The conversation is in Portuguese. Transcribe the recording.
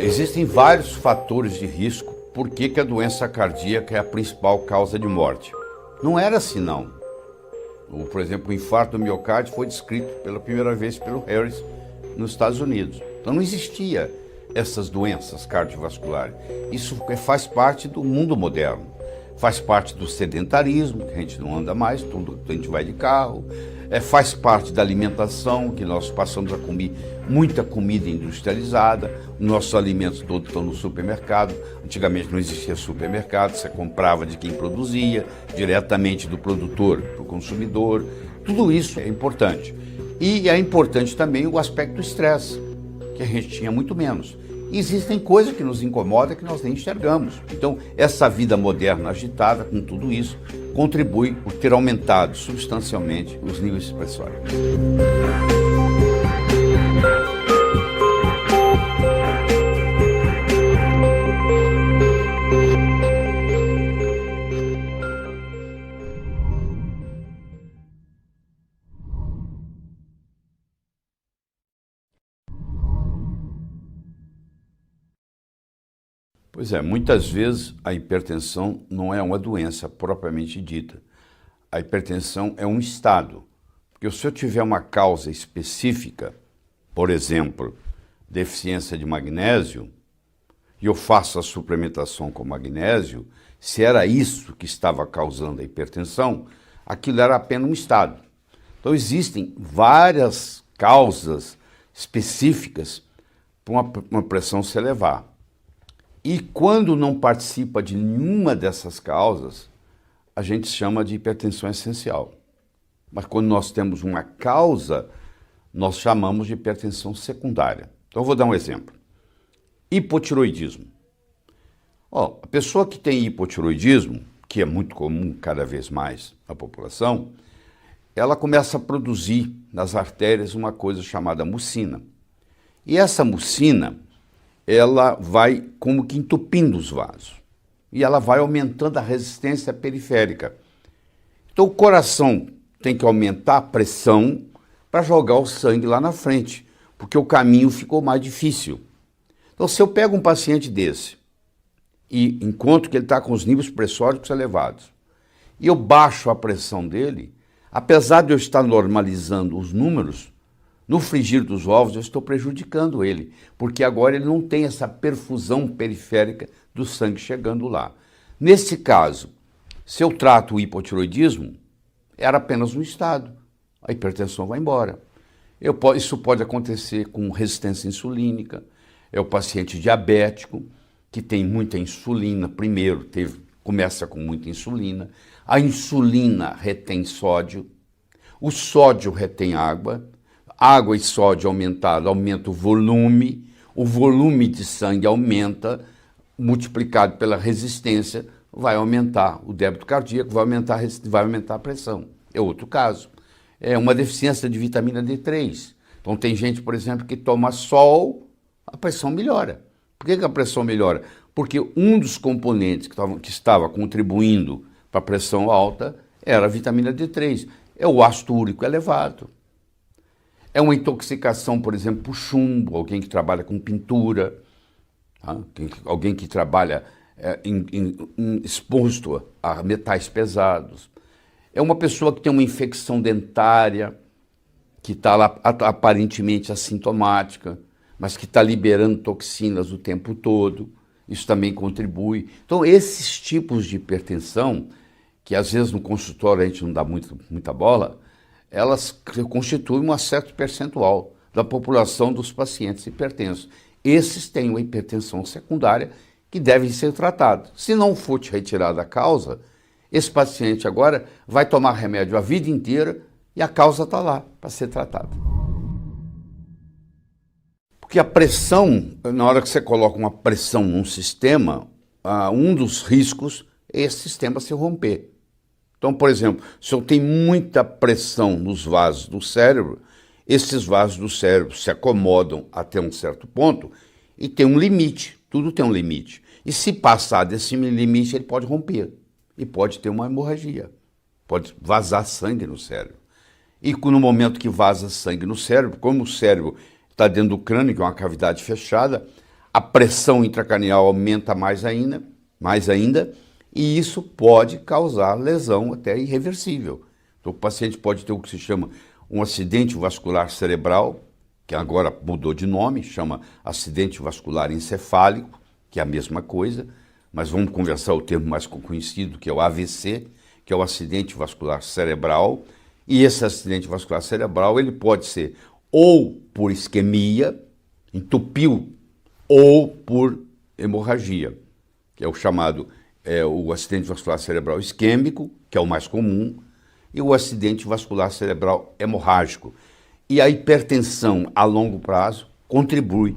Existem vários fatores de risco por que a doença cardíaca é a principal causa de morte. Não era assim, não. Por exemplo, o infarto do miocárdio foi descrito pela primeira vez pelo Harris nos Estados Unidos. Então não existia essas doenças cardiovasculares. Isso faz parte do mundo moderno. Faz parte do sedentarismo, que a gente não anda mais, a gente vai de carro. Faz parte da alimentação, que nós passamos a comer muita comida industrializada. Nossos alimentos todos estão no supermercado. Antigamente não existia supermercado, você comprava de quem produzia, diretamente do produtor para o consumidor. Tudo isso é importante. E é importante também o aspecto do estresse, que a gente tinha muito menos. E existem coisas que nos incomodam que nós nem enxergamos. Então, essa vida moderna agitada, com tudo isso, contribui por ter aumentado substancialmente os níveis expressórios. Pois é, muitas vezes a hipertensão não é uma doença propriamente dita. A hipertensão é um estado. Porque se eu tiver uma causa específica, por exemplo, deficiência de magnésio, e eu faço a suplementação com magnésio, se era isso que estava causando a hipertensão, aquilo era apenas um estado. Então existem várias causas específicas para uma pressão se elevar. E quando não participa de nenhuma dessas causas, a gente chama de hipertensão essencial. Mas quando nós temos uma causa, nós chamamos de hipertensão secundária. Então eu vou dar um exemplo. Hipotiroidismo. A pessoa que tem hipotiroidismo, que é muito comum cada vez mais na população, ela começa a produzir nas artérias uma coisa chamada mucina. E essa mucina, ela vai como que entupindo os vasos. E ela vai aumentando a resistência periférica. Então o coração tem que aumentar a pressão para jogar o sangue lá na frente, porque o caminho ficou mais difícil. Então se eu pego um paciente desse, e encontro que ele está com os níveis pressóricos elevados, e eu baixo a pressão dele, apesar de eu estar normalizando os números, no frigir dos ovos eu estou prejudicando ele, porque agora ele não tem essa perfusão periférica do sangue chegando lá. Nesse caso, se eu trato o hipotiroidismo, era apenas um estado, a hipertensão vai embora. Isso pode acontecer com resistência insulínica, é o paciente diabético, que tem muita insulina, primeiro começa com muita insulina, a insulina retém sódio, o sódio retém água e sódio aumentado aumenta o volume de sangue aumenta, multiplicado pela resistência, vai aumentar o débito cardíaco, vai aumentar a pressão. É outro caso. É uma deficiência de vitamina D3. Então tem gente, por exemplo, que toma sol, a pressão melhora. Por que a pressão melhora? Porque um dos componentes que estava contribuindo para a pressão alta era a vitamina D3. É o ácido úrico elevado. É uma intoxicação, por exemplo, por chumbo, alguém que trabalha com pintura, tá? Alguém que trabalha exposto a metais pesados. É uma pessoa que tem uma infecção dentária, que está lá aparentemente assintomática, mas que está liberando toxinas o tempo todo. Isso também contribui. Então, esses tipos de hipertensão, que às vezes no consultório a gente não dá muita bola, elas constituem um certo percentual da população dos pacientes hipertensos. Esses têm uma hipertensão secundária que devem ser tratados. Se não for retirada a causa, esse paciente agora vai tomar remédio a vida inteira e a causa está lá para ser tratada. Porque a pressão, na hora que você coloca uma pressão num sistema, um dos riscos é esse sistema se romper. Então, por exemplo, se eu tenho muita pressão nos vasos do cérebro, esses vasos do cérebro se acomodam até um certo ponto e tem um limite, tudo tem um limite. E se passar desse limite, ele pode romper e pode ter uma hemorragia, pode vazar sangue no cérebro. E no momento que vaza sangue no cérebro, como o cérebro está dentro do crânio, que é uma cavidade fechada, a pressão intracranial aumenta mais ainda, e isso pode causar lesão até irreversível. Então, o paciente pode ter o que se chama um acidente vascular cerebral, que agora mudou de nome, chama acidente vascular encefálico, que é a mesma coisa, mas vamos conversar o termo mais conhecido, que é o AVC, que é o acidente vascular cerebral, e esse acidente vascular cerebral ele pode ser ou por isquemia, entupiu, ou por hemorragia, que é o chamado o acidente vascular cerebral isquêmico, que é o mais comum, e o acidente vascular cerebral hemorrágico. E a hipertensão a longo prazo contribui